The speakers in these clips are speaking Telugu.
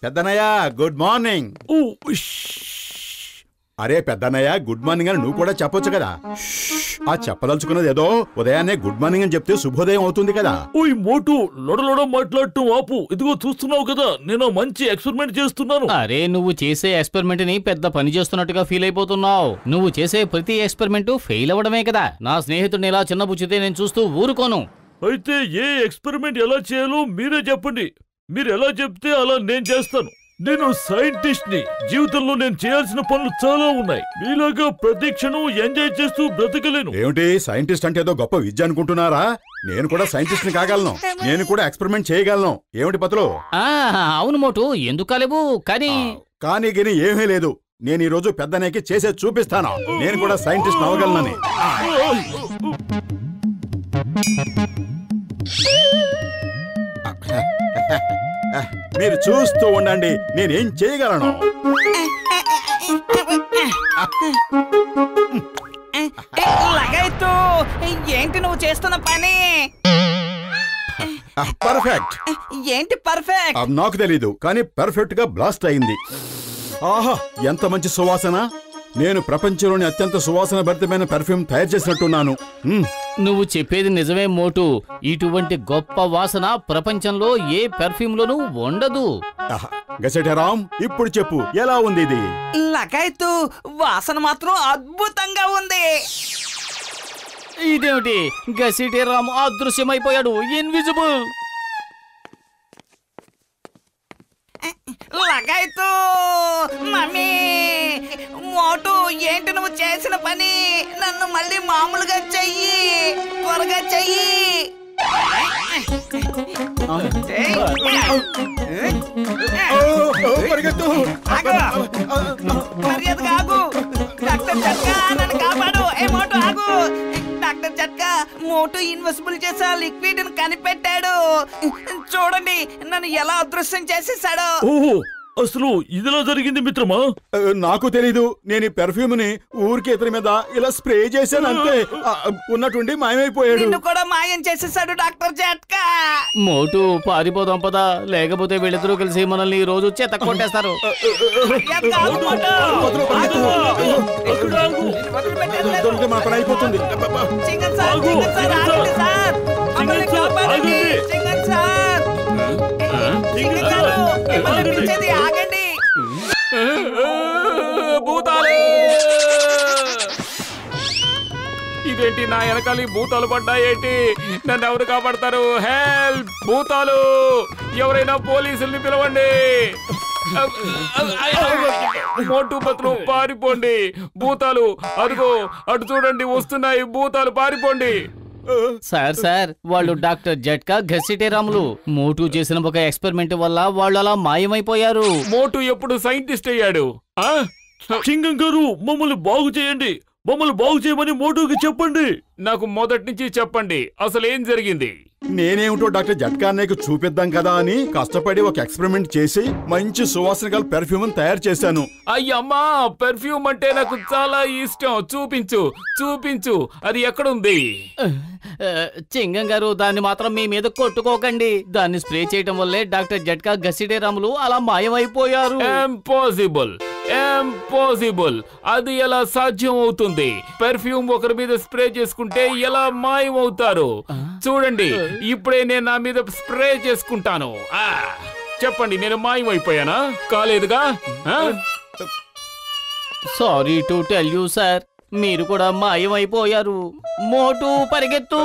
పెద్దనయ్య గుడ్ మార్నింగ్. అరే పెద్దనయ్య గుడ్ మార్నింగ్ అని నువ్వు కూడా చెప్పొచ్చు కదా. ఆ చెప్పదలుచుకున్నది ఏదో ఉదయాన్నే గుడ్ మార్నింగ్ అని చెప్తే శుభోదయం అవుతుంది కదా. ఓయ్ మోటు లొడలొడ మాట్లాడటం ఆపు. ఇదిగో చూస్తున్నావు కదా నేను మంచి ఎక్స్పెరిమెంట్ చేస్తున్నాను. అరే నువ్వు చేసే ఎక్స్పెరిమెంట్ ని పెద్ద పని చేస్తున్నట్టుగా ఫీల్ అయిపోతున్నావు. నువ్వు చేసే ప్రతి ఎక్స్పెరిమెంట్ ఫెయిల్ అవ్వడమే కదా. నా స్నేహితుడిని ఇలా చిన్నబుచ్చితే నేను చూస్తూ ఊరుకోను. అయితే ఏ ఎక్స్పెరిమెంట్ ఎలా చేయాలో మీరే చెప్పండి. మీరు ఎలా చెప్తే అలా నేను చేస్తాను. నేను సైంటిస్ట్ ని. జీవితంలో నేను చేయాల్సిన పనులు చాలా ఉన్నాయి. మీలాగా ప్రతి క్షణం ఎంజాయ్ చేస్తూ బ్రతకలేను. ఏమిటి సైంటిస్ట్ అంటే ఏదో గొప్ప విద్య అనుకుంటున్నారా? నేను కూడా సైంటిస్ట్ ని కాగలను. నేను కూడా ఎక్స్పెరిమెంట్ చేయగలను. ఏమిటి పతులు? అవును మోటు, ఎందుకు కాలేవు? కానీ గిని ఏమీ లేదు. నేను ఈ రోజు పెద్దనేకి చేసే చూపిస్తాను. నేను కూడా సైంటిస్ట్ అవ్వగలనని. మీరు చూస్తూ ఉండండి, నేనేం చేయగలను. లగైతు ఏంటి నువ్వు చేస్తున్న పని? పర్ఫెక్ట్. ఏంటి పర్ఫెక్ట్? నాకు తెలీదు, కానీ పర్ఫెక్ట్ గా బ్లాస్ట్ అయింది. ఆహా, ఎంత మంచి సువాసన! నేను ప్రపంచంలోని అత్యంత సువాసన భరితమైన పెర్ఫ్యూమ్ తయారు చేసినట్టున్నాను. నువ్వు చెప్పేది నిజమే మోటు. ఇటువంటి గొప్ప వాసన ప్రపంచంలో ఏ పెర్ఫ్యూమ్ లోనూ ఉండదు. గసెటరామ్, ఇప్పుడు చెప్పు ఎలా ఉంది ఇది? లగైతు వాసన మాత్రం అద్భుతంగా ఉంది. ఇదేమిటి, గసిటేరామ్ అదృశ్యమైపోయాడు, ఇన్విజిబుల్. లగైతు మమ్మీ, మోటు ఏంటి నువ్వు చేసిన పని? నన్ను మళ్ళీ మామూలుగా చెయ్యి, త్వరగా చెయ్యి. మర్యాదగా ఆగు. డాక్టర్ జట్కా నన్ను కాపాడు. ఏ మోటు ఆగు. డాక్టర్ జట్కా మోటు ఇన్విజిబుల్ చేసా లిక్విడ్ కనిపెట్టాడు. చూడండి నన్ను ఎలా అదృశ్యం చేసేసాడు. అసలు ఇదిలా జరిగింది మిత్రమా? నాకు తెలీదు. నేను ఈ పెర్ఫ్యూమ్ ని ఊరికి ఇతని మీద ఇలా స్ప్రే చేశాను అంతే. ఉన్నట్టుండి మాయమైపోయాడు. నిన్ను కూడా మాయం చేసేసాడు డాక్టర్ జట్కా. మోటు పారిపోదాం పదా, లేకపోతే వీళ్ళిద్దరూ కలిసి మనల్ని ఈ రోజు చెత్త కొట్టేస్తారు. మా పని అయిపోతుంది. ఇదేంటి, నా వెనకాల భూతాలు పడ్డాయేంటి? నన్ను ఎవరు కాపాడతారు? హెల్ప్! భూతాలు! ఎవరైనా పోలీసుల్ని పిలవండి. మోటు పత్రు పారిపోండి. భూతాలు అదిగో అటు చూడండి, వస్తున్నాయి భూతాలు, పారిపోండి. సార్ వాళ్ళు డాక్టర్ జట్కా గసిటేరాములు. మోటు చేసిన ఒక ఎక్స్పెరిమెంట్ వల్ల వాళ్ళు అలా మాయమైపోయారు. మోటు ఎప్పుడు సైంటిస్ట్ అయ్యాడు? చింగం గారు మమ్మల్ని బాగు చేయండి. మమ్మల్ని బాగు చేయమని మోటుకి చెప్పండి. నాకు మొదటి నుంచి చెప్పండి, అసలు ఏం జరిగింది? నేనేమిటో డాక్టర్ జట్కా అన్నయ్యకు చూపిద్దాం కదా అని కష్టపడి ఒక ఎక్స్పెరిమెంట్ చేసి మంచి సువాసన గల పెర్ఫ్యూమ్ తయారు చేశాను. అయ్యమ్మా, పెర్ఫ్యూమ్ అంటే నాకు చాలా ఇష్టం. చూపించు చూపించు, అది ఎక్కడుంది? చింగం గారు దాన్ని మాత్రం మీ మీద కొట్టుకోకండి. దాన్ని స్ప్రే చేయడం వల్లే డాక్టర్ జట్కా గసిటేరాములు అలా మాయమైపోయారు. Impossible, impossible. అది ఎలా సాధ్యం అవుతుంది? పెర్ఫ్యూమ్ ఒకరి మీద స్ప్రే చేసుకుంటే ఎలా మాయమవుతారు? చూడండి, ఇప్పుడే నేను నా మీద స్ప్రే చేసుకుంటాను. చెప్పండి, నేను మాయమైపోయానా? కాలేదుగా? Sorry to tell you sir, మీరు కూడా మాయమైపోయారు. మోటు పరిగెత్తు.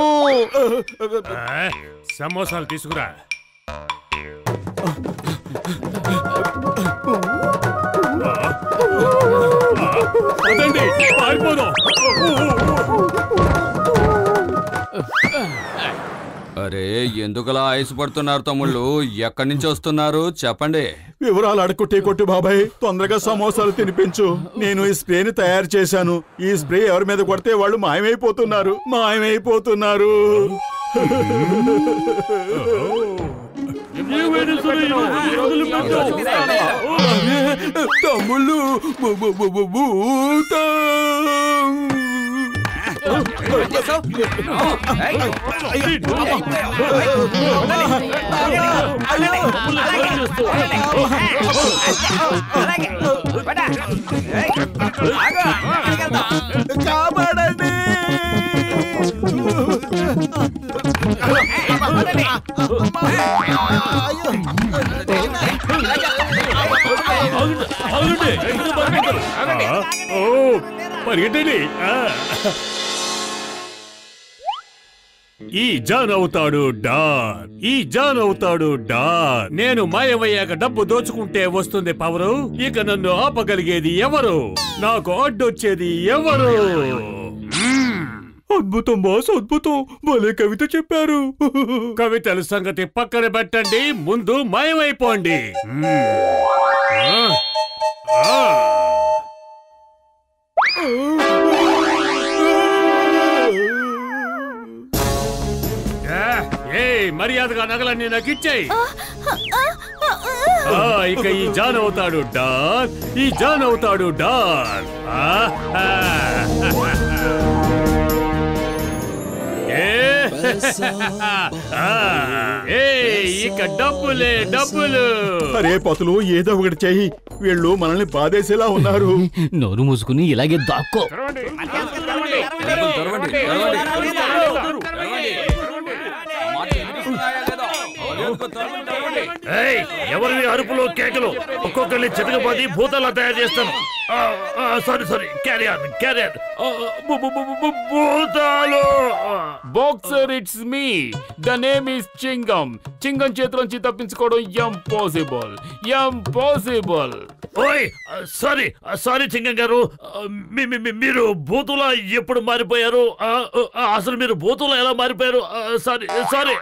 సమోసాలు తీసుకురా. అరే ఎందుకలా ఐసు పడుతున్నారు తమ్ముళ్ళు? ఎక్కడి నుంచి వస్తున్నారు చెప్పండి. వివరాలు అడుక్కుంటే కొట్టు బాబాయ్, తొందరగా సమోసాలు తినిపించు. నేను ఈ స్ప్రేని తయారు చేశాను. ఈ స్ప్రే ఎవరి మీద కొడితే వాళ్ళు మాయమైపోతున్నారు. తమ్ముళ్ళు కాపాడండి. పరిగెట్టండి. ఈ జాన్ అవుతాడు డాన్, ఈ జాన్ అవుతాడు డాన్. నేను మాయమయ్యాక డబ్బు దోచుకుంటే వస్తుంది పవరు. ఇక నన్ను ఆపగలిగేది ఎవరు? నాకు అడ్డొచ్చేది ఎవరు? అద్భుతం బాస్, అద్భుతం. భలే కవిత చెప్పారు. కవితల సంగతి పక్కన పెట్టండి, ముందు మాయమైపోండి. మర్యాదగా నగలన్నీ నాకు ఇచ్చాయి. ఇక ఈ జాన్ అవుతాడు డాన్, ఈ జాన్ అవుతాడు డాన్. ఇక డబ్బులే డబ్బులు. అరే పతులు, ఏదో ఒకటి చెయ్యి. వీళ్ళు మనల్ని బాధేసేలా ఉన్నారు. నోరు మూసుకుని ఇలాగే దాక్కో. ఎవరి అరుపులు కేకలు? ఒక్కొక్కరిని చితకబాది భూతాలా తయారు చేస్తాను. సారీ క్యారియర్ భూతాలు. Boxer, it's me. The name is Chingam. Chingam చేతిలోంచి తప్పించుకోవడం ఇంపాసిబుల్. ఓయ్ సారీ చింగం గారు, మీరు భూతులా ఎప్పుడు మారిపోయారు? అసలు మీరు భూతులా ఎలా మారిపోయారు? సారీ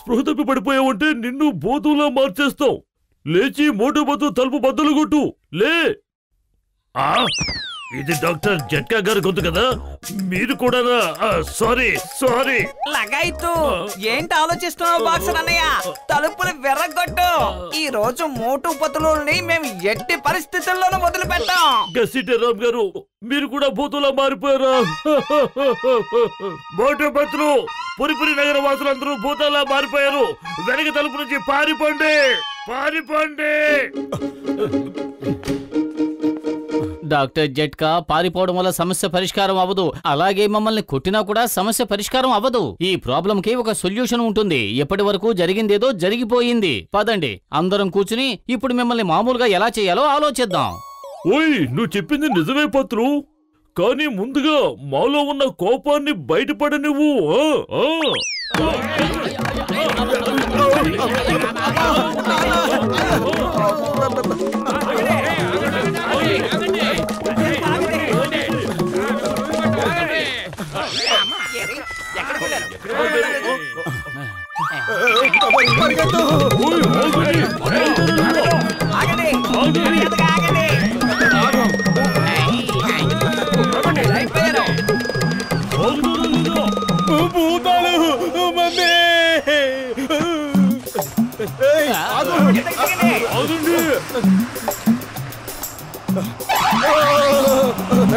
స్పృహ తప్పి పడిపోయావంటే నిన్ను భూతులా మార్చేస్తావు. లేచి మోటు బతు తలుపు బద్దలు కొట్టు. లే. ఇది డాక్టర్ జట్కా గారి గొంతు కదా, మీరు కూడా? సారీ లగాయితూ ఏంటి ఆలోచిస్తున్నావు బాక్సర్ అన్నయ్య? తలుపులు వెర్రగొట్టు. ఈ రోజు మోటు పతులని మేము ఎట్టి పరిస్థితుల్లోనూ వదిలిపెట్టాం. గసిటే రామ్ గారు, మీరు కూడా భూతులా మారిపోయారా? మోటు పతులు, పురిపురి నగర వాసులందరూ భూతాలా మారిపోయారు. వెనక తలుపు నుంచి పారిపోండి. డాక్టర్ జట్కా, పారిపోవడం వల్ల సమస్య పరిష్కారం అవ్వదు. అలాగే మమ్మల్ని కొట్టినా కూడా సమస్య పరిష్కారం అవ్వదు. ఈ ప్రాబ్లం కి ఒక సొల్యూషన్ ఉంటుంది. ఎప్పటి వరకు జరిగిందేదో జరిగిపోయింది. పదండి, అందరం కూర్చుని ఇప్పుడు మిమ్మల్ని మామూలుగా ఎలా చేయాలో ఆలోచిద్దాం. ఓయ్, నువ్వు చెప్పింది నిజమే పత్రు, కానీ ముందుగా మాలో ఉన్న కోపాన్ని బయటపడనివ్వు.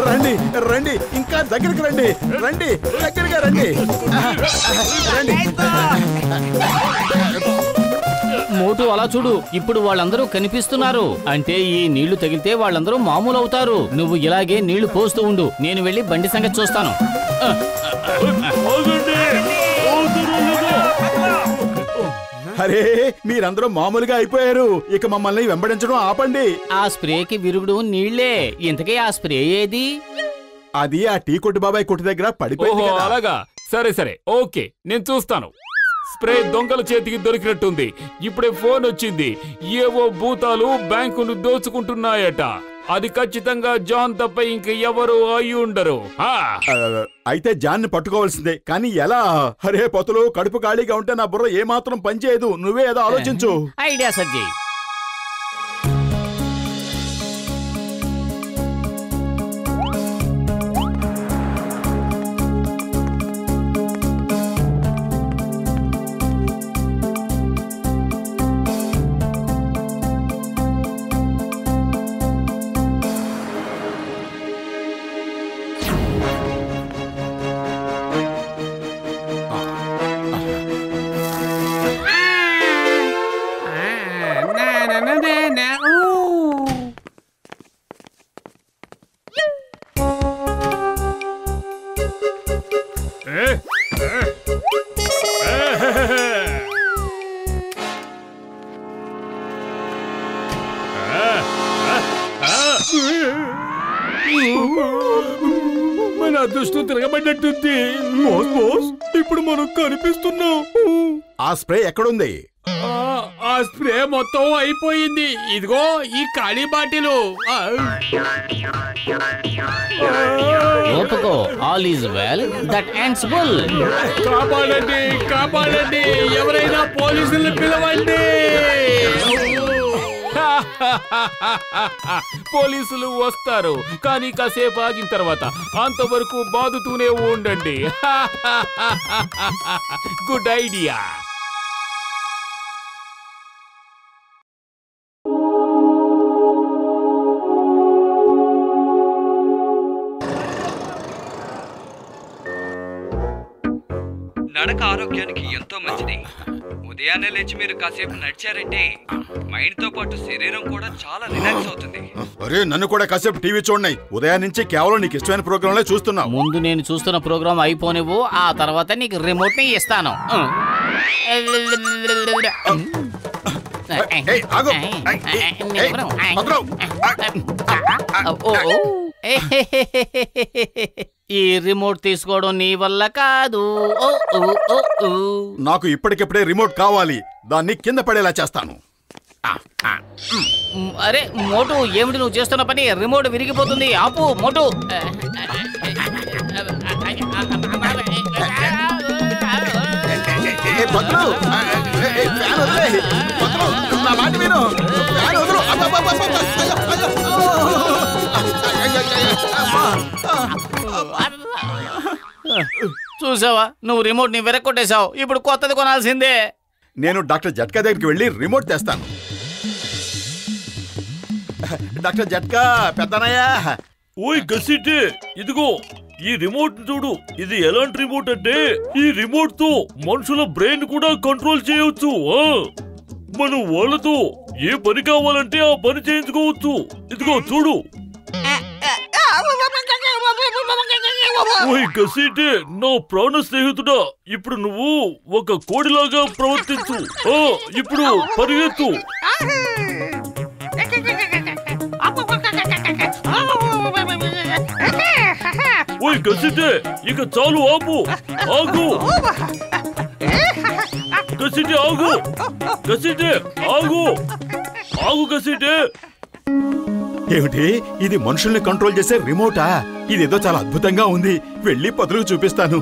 రండి రండి, ఇంకా దగ్గరికి రండి. దగ్గరగా రండి. మోటు అలా చూడు, ఇప్పుడు వాళ్ళందరూ కనిపిస్తున్నారు. అంటే ఈ నీళ్లు తగిలితే వాళ్ళందరూ మామూలు అవుతారు. నువ్వు ఇలాగే నీళ్లు పోస్తూ ఉండు, నేను వెళ్ళి బండి సంగతి చూస్తాను. అరే, మీరందరూ మామూలుగా అయిపోయారు. ఇక మమ్మల్ని వెంబడించడం ఆపండి. ఆ స్ప్రేకి విరుగుడు నీళ్లే. ఇంతకీ ఆ స్ప్రే ఏది? అది ఆ టీ కొట్టు బాబాయ్ కొట్టు దగ్గర పడిపోయింది కదా. అలాగా, సరే ఓకే, నేను చూస్తాను. స్ప్రే దొంగల చేతికి దొరికినట్టుంది. ఇప్పుడే ఫోన్ వచ్చింది. ఏవో భూతాలు బ్యాంకును దోచుకుంటున్నాయట. అది ఖచ్చితంగా జాన్ తప్ప ఇంక ఎవరు అయి ఉండరు. అయితే జాన్ ని పట్టుకోవాల్సిందే, కానీ ఎలా? అరే పతులు, కడుపు ఖాళీగా ఉంటే నా బుర్ర ఏమాత్రం పనిచేయదు. నువ్వే ఏదో ఆలోచించు. ఐడియా సజ్జయ్. మన అదృష్టం తిరగబడ్డట్టుంది. ఇప్పుడు మనం కనిపిస్తున్నాం. ఆ స్ప్రే ఎక్కడుంది? ఆ స్ప్రే మొత్తం అయిపోయింది. ఇదిగో ఈ ఖాళీ బాటిలు. ఓపుకో, all is well that ends well. కాపాడండి, కాపాడండి, ఎవరైనా పోలీసులు పిలవండి. పోలీసులు వస్తారు, కానీ కాసేపు ఆగిన తర్వాత అంతవరకు బాదుతూనే ఉండండి. Good idea. నడక ఆరోగ్యానికి ఎంతో మంచిది. ఉదయాన్నే లేచి మీరు కాసేపు నడిచారంటే మైండ్ తో పాటు శరీరం కూడా చాలా రిలాక్స్ అవుతుంది. అరే నన్ను కూడా కాసేపు టీవీ చూడండి. ఉదయం నుంచి కేవలం నీకు ఇష్టమైన ప్రోగ్రాంలే చూస్తున్నావు. ముందు నేను చూస్తున్న ప్రోగ్రాం అయిపోనివ్వు, ఆ తర్వాత నీకు రిమోట్ ని ఇస్తాను. ఈ రిమోట్ తీసుకోవడం నీ వల్ల కాదు. నాకు ఇప్పటికిప్పుడే రిమోట్ కావాలి. దాన్ని కింద పడేలా చేస్తాను. అరే మోటు, ఏమిటి నువ్వు చేస్తున్న పని? రిమోట్ విరిగిపోతుంది. ఆపు మోటు. చూసావా, నువ్వు రిమోట్ ని వెరక్కొట్టేశావు. ఇప్పుడు కొత్తది కొనాల్సిందే. నేను డాక్టర్ జట్కా దగ్గరికి వెళ్ళి రిమోట్ తెస్తాను. డాక్టర్ జట్కా, పెద్దనయ్య. ఓయ్ గసిటే, ఇదిగో ఈ రిమోట్ చూడు. ఇది ఎలాంటి రిమోట్ అంటే ఈ రిమోట్ తో మనుషుల బ్రెయిన్ కూడా కంట్రోల్ చేయవచ్చు. మనం వాళ్ళతో ఏ పని కావాలంటే ఆ పని చేయించుకోవచ్చు. ఇదిగో చూడు. ఓయ్ గసిటే, నా ప్రాణ స్నేహితుడా, ఇప్పుడు నువ్వు ఒక కోడిలాగా ప్రవర్తించు. ఇప్పుడు పరిగెత్తు. ఓయ్ గసిటే, ఇక చాలు, ఆపు. ఆగు గసిటే, ఆగు. గసిటే, ఆగు. ఆగు గసిటే. ఏమిటి ఇది? మనుషుల్ని కంట్రోల్ చేసే రిమోటా? ఇదేదో చాలా అద్భుతంగా ఉంది. వెళ్ళి పదులకు చూపిస్తాను.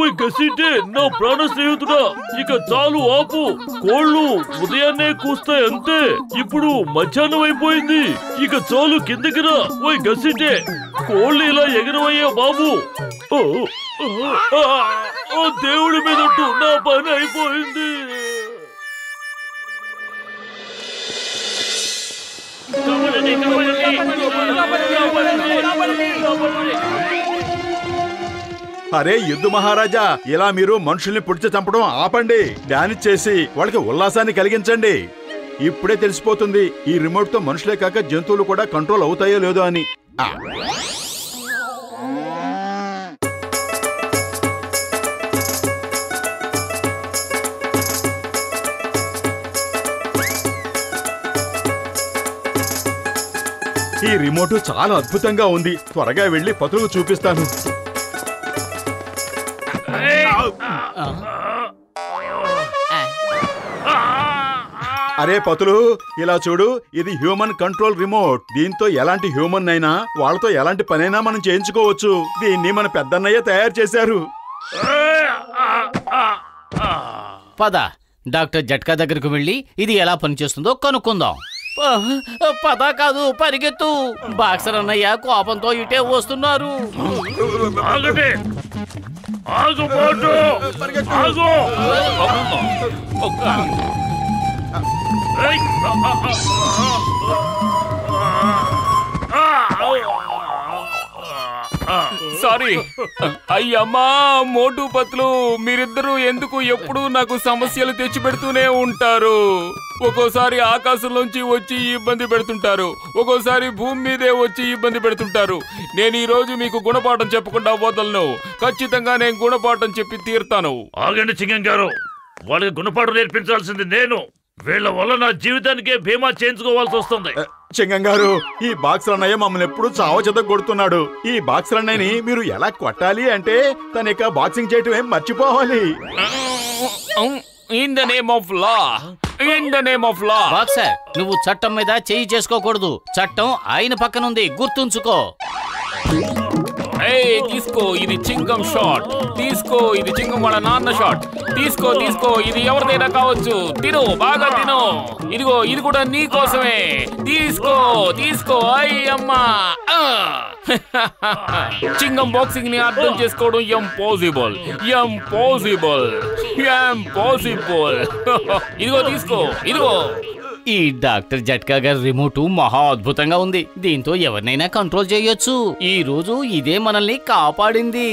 ఓయ్ గసిటే, నా ప్రాణ స్నేహితుడా, ఇక చాలు, ఆపు. కోళ్ళు ఉదయాన్నే కూస్తాయి అంతే. ఇప్పుడు మధ్యాహ్నం అయిపోయింది. ఇక చాలు, కిందకి రా. ఓయ్ గసిటే, కోళ్ళు ఇలా ఎగరవయ్యా బాబు. దేవుడి మీదట్టు నా పని అయిపోయింది. అరే యుద్ధ మహారాజా, ఇలా మీరు మనుషుల్ని పుడిచి చంపడం ఆపండి. డాన్స్ చేసి వాళ్ళకి ఉల్లాసాన్ని కలిగించండి. ఇప్పుడే తెలిసిపోతుంది ఈ రిమోట్ తో మనుషులే కాక జంతువులు కూడా కంట్రోల్ అవుతాయో లేదో అని. ఈ రిమోట్ చాలా అద్భుతంగా ఉంది. త్వరగా వెళ్ళి పతులకు చూపిస్తాను. అరే పతులు, ఇలా చూడు. ఇది హ్యూమన్ కంట్రోల్ రిమోట్. దీంతో ఎలాంటి హ్యూమన్ అయినా వాళ్ళతో ఎలాంటి పనైనా మనం చేయించుకోవచ్చు. దీన్ని మన పెద్దన్నయ్య తయారు చేశారు. పద, డాక్టర్ జట్కా దగ్గరకు వెళ్ళి ఇది ఎలా పనిచేస్తుందో కనుక్కుందాం. పద కాదు, పరిగెత్తు. బాక్సర్ అన్నయ్య కోపంతో ఇటే వస్తున్నారు. సారీ. అయ్యమ్మా మోటు పత్లు, మీరిద్దరూ ఎందుకు ఎప్పుడూ నాకు సమస్యలు తెచ్చి పెడుతూనే ఉంటారు. ఒక్కోసారి ఆకాశంలోంచి వచ్చి ఇబ్బంది పెడుతుంటారు, ఒక్కోసారి భూమి మీదే వచ్చి ఇబ్బంది పెడుతుంటారు. నేను ఈ రోజు మీకు గుణపాఠం చెప్పకుండా వదలను. ఖచ్చితంగా నేను గుణపాఠం చెప్పి తీరుతాను. ఆగండి చింగం గారు, వాళ్ళకి గుణపాఠం నేర్పించాల్సింది నేను. వీళ్ళ వల్ల నా జీవితానికే బీమా చేయించుకోవాల్సి వస్తుంది. చింగం గారు, ఈ బాక్సర్ అన్నయ్య మమ్మల్ని ఎప్పుడు చావ చెత్త కొడుతున్నాడు. ఈ బాక్సర్ అన్నయ్యని మీరు ఎలా కొట్టాలి అంటే తన ఇక బాక్సింగ్ చేయటం ఏం మర్చిపోవాలి. In the name of law, in the name of law. Boxer, నువ్వు చట్టం మీద చేయి చేసుకోకూడదు. చట్టం ఆయన పక్కనుంది, గుర్తుంచుకో. తీసుకో, ఇది చింగం షాట్. తీసుకో, ఇది చింగం వాళ్ళ నాన్న షాట్. తీసుకో తీసుకో, ఇది ఎవరిదైనా కావచ్చు. తిను, బాగా తిను. ఇదిగో, ఇది కూడా నీ కోసమే. తీసుకో తీసుకో. అయ్యమ్మా. చింగం బాక్సింగ్ ని అర్థం చేసుకోవడం ఇంపాసిబుల్, ఇంపాసిబుల్, ఇంపాసిబుల్. ఇదిగో తీసుకో, ఇదిగో. ఈ డాక్టర్ జట్కా గారి రిమోట్ మహా అద్భుతంగా ఉంది. దీంతో ఎవరినైనా కంట్రోల్ చేయొచ్చు. ఈ రోజు ఇదే మనల్ని కాపాడింది.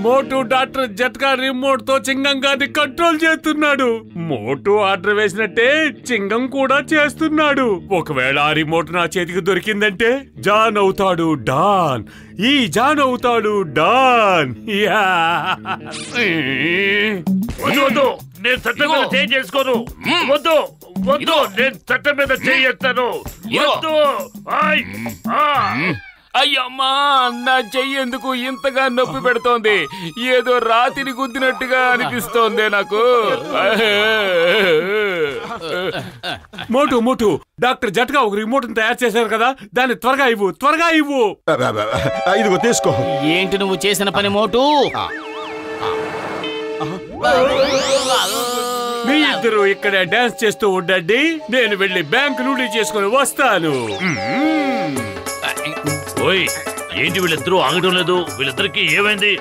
మోటు డాక్టర్ జట్కా రిమోట్ తో చింగం గారిని కంట్రోల్ చేస్తున్నాడు. మోటు ఆర్డర్ వేసినట్టే చింగం కూడా చేస్తున్నాడు. ఒకవేళ ఆ రిమోట్ నా చేతికి దొరికిందంటే జాన్ అవుతాడు డాన్. ఈ జాన్ అవుతాడు డాన్. వద్దు, నేను చట్టం మీద చేయి చేసుకోను. వద్దు వద్దు, నేను చట్టం మీద చేయెత్తాను. అయ్యమ్మా, నా చెయ్యి ఎందుకు ఇంతగా నొప్పి పెడుతోంది? ఏదో రాతిని గుద్దినట్టుగా అనిపిస్తోంది నాకు. మోటు మోటు, డాక్టర్ జట్కా ఒక రిమోట్ తయారు చేశారు కదా, దాన్ని త్వరగా ఇవ్వు, త్వరగా ఇవ్వు. ఇదిగో తీసుకో. ఏంటి నువ్వు చేసిన పని మోటు? మీ ఇద్దరు ఇక్కడ డాన్స్ చేస్తూ ఉండండి, నేను వెళ్ళి బ్యాంక్ లూటీ చేసుకుని వస్తాను. ఓయ్, ఏంటి వీళ్ళిద్దరూ ఆగడం లేదు? వీళ్ళిద్దరికి ఏమైంది?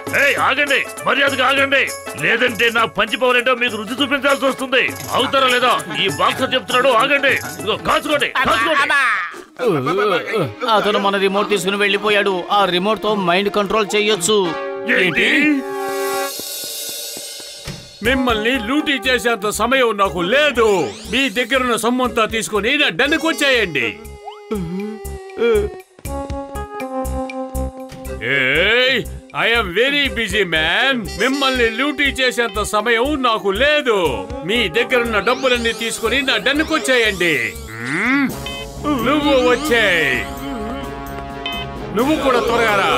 ఆగండి, మర్యాదగా ఆగండి, లేదంటే నా పంచి పవర్ ఏంటో మీకు రుచి చూపించాల్సి వస్తుంది. అవుతారా లేదా? ఈ బాక్సర్ చెప్తున్నాడు, ఆగండి. కాచుకోండి, కాచుకోండి. అతను మన రిమోట్ తీసుకుని వెళ్ళిపోయాడు. ఆ రిమోట్ తో మైండ్ కంట్రోల్ చేయొచ్చు. ఏంటి? మిమ్మల్ని లూటీ చేసేంత సమయం నాకు లేదు. మీ దగ్గరున్న సొమ్మంతా తీసుకుని నా డన్నుకు వచ్చేయండి. I'm very busy man. మిమ్మల్ని లూటీ చేసేంత సమయం నాకు లేదు. మీ దగ్గరున్న డబ్బులన్నీ తీసుకుని నా డన్నుకు వచ్చేయండి. నువ్వు వచ్చేయ్, నువ్వు కూడా త్వరగా రా.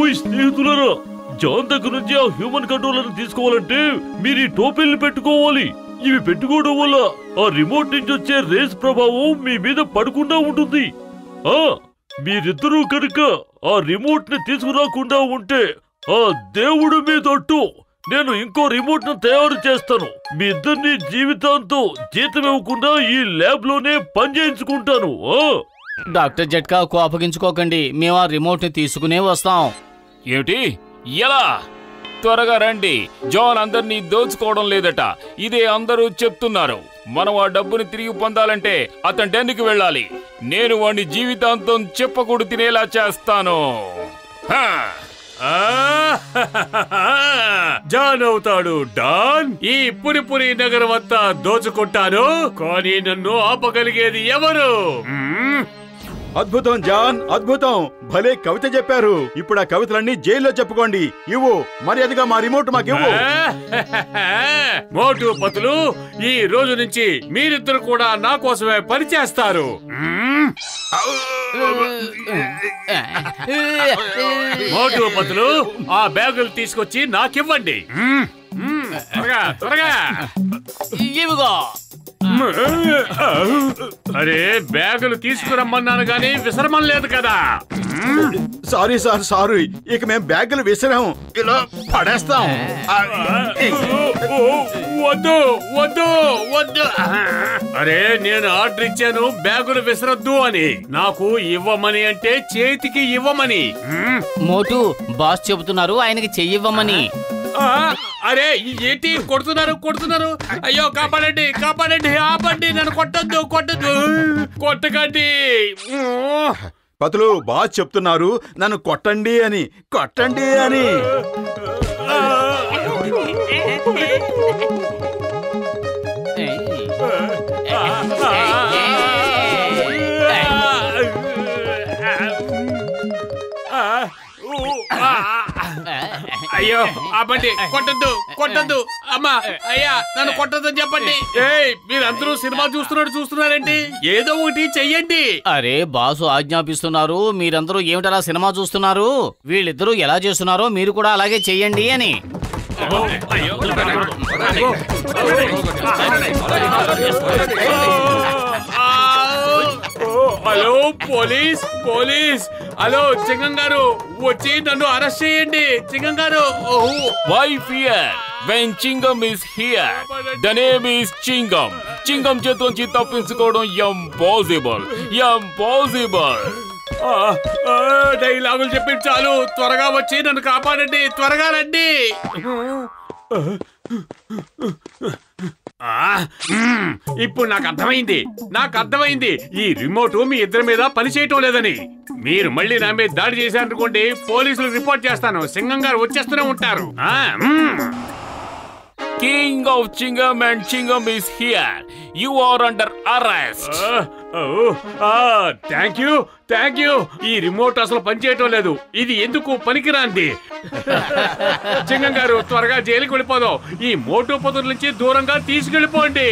ఓయ్ స్నేహితులారా, జాన్ దగ్గర నుంచి ఆ హ్యూమన్ కంట్రోలర్ తీసుకోవాలంటే మీరు ఈ టోపీల్ని పెట్టుకోవాలి. ఇవి పెట్టుకోవడం వల్ల ఆ రిమోట్ నుంచి వచ్చే రేస్ ప్రభావం మీ మీద పడకుండా ఉంటుంది. మీరిద్దరూ కనుక ఆ రిమోట్ ని తీసుకురాకుండా ఉంటే ఆ దేవుడు మీదొట్టు నేను ఇంకో రిమోట్ ను తయారు చేస్తాను. మీ ఇద్దరిని జీవితాంతం జీతం ఇవ్వకుండా ఈ ల్యాబ్ లోనే పనిచేయించుకుంటాను. డాక్టర్ జట్కా కోపగించుకోకండి, మేము ఆ రిమోట్ ని తీసుకునే వస్తాం. ఏమిటి? ఎలా? త్వరగా రండి. జాన్ అందరినీ దోచుకోవడం లేదట, ఇదే అందరూ చెప్తున్నారు. మనం ఆ డబ్బుని తిరిగి పొందాలంటే అతని డెన్నుకి వెళ్ళాలి. నేను వాడిని జీవితాంతం చెప్పకూడదు తినేలా చేస్తాను. జాన్ అవుతాడు డాన్. ఈ పురి నగరం అంతా దోచుకుంటాను, కానీ నన్ను ఆపగలిగేది ఎవరు? అద్భుతం జాన్, అద్భుతం. భలే కవిత చెప్పారు. ఇప్పుడు ఆ కవితలన్నీ జైల్లో చెప్పుకోండి. ఇవ్వు, మర్యాదగా మా రిమోట్ మాకివ్వు. మోటు పతులు, ఈ రోజు నుంచి మీరిద్దరు కూడా నా కోసమే పనిచేస్తారు. మోటు పతులు, ఆ బ్యాగులు తీసుకొచ్చి నాకివ్వండి. త్వరగా త్వరగా. ఇవిగో. అరే, బ్యాగులు తీసుకురమ్మన్నాను గానీ విసరమని లేదు కదా. Sorry sir, sorry. ఇక మేము బ్యాగులు విసిరాము, ఇలా పడేస్తాం. వద్దు వద్దు వద్దు. అరే, నేను ఆర్డర్ ఇచ్చాను బ్యాగులు విసరద్దు అని. నాకు ఇవ్వమని అంటే చేతికి ఇవ్వమని. మోటు, బాస్ చెబుతున్నారు ఆయనకి చెయ్యివ్వమని. అరే ఏంటి కొడుతున్నారు అయ్యో కాపాడండి ఆపండి నన్ను కొట్టద్దు కొట్టకండి. పతులు బాగా చెప్తున్నారు నన్ను కొట్టండి అని. అయ్యో ఆపండి కొట్టద్దు అమ్మా అయ్యా నన్ను కొట్టద్దని చెప్పండి. మీరందరూ సినిమా చూస్తున్నారేంటి? ఏదో ఒకటి చెయ్యండి. అరే బాసు ఆజ్ఞాపిస్తున్నారు, మీరందరూ ఏమిటలా సినిమా చూస్తున్నారు? వీళ్ళిద్దరూ ఎలా చేస్తున్నారో మీరు కూడా అలాగే చెయ్యండి అని. హలో పోలీస్ హలో చింగం గారు వచ్చి నన్ను అరెస్ట్ చేయండి. చింగం గారు Why fear when Chingam is here? The name is Chingam. Chingam చేతిలోంచి తప్పించుకోవడం impossible. డైలాగులు చెప్పి చాలు, త్వరగా వచ్చి నన్ను కాపాడండి, త్వరగా రండి. ఇప్పుడు నాకు అర్థమైంది ఈ రిమోట్ మీ ఇద్దరి మీద పని చేయటం లేదని. మీరు మళ్ళీ నా మీద దాడి చేశారనుకోండి, పోలీసులు రిపోర్ట్ చేస్తాను. సింగం గారు వచ్చేస్తూనే ఉంటారు. King of Chingam and Chingam is here. You are under arrest. Thank you. ఈ రిమోట్ అసలు పనిచేయటం లేదు. ఇది ఎందుకు పనికిరాంది. చింగం గారు త్వరగా జైలుకి వెళ్ళిపోదాం. ఈ మోటు పొదుల నుంచి దూరంగా తీసుకెళ్ళిపోండి.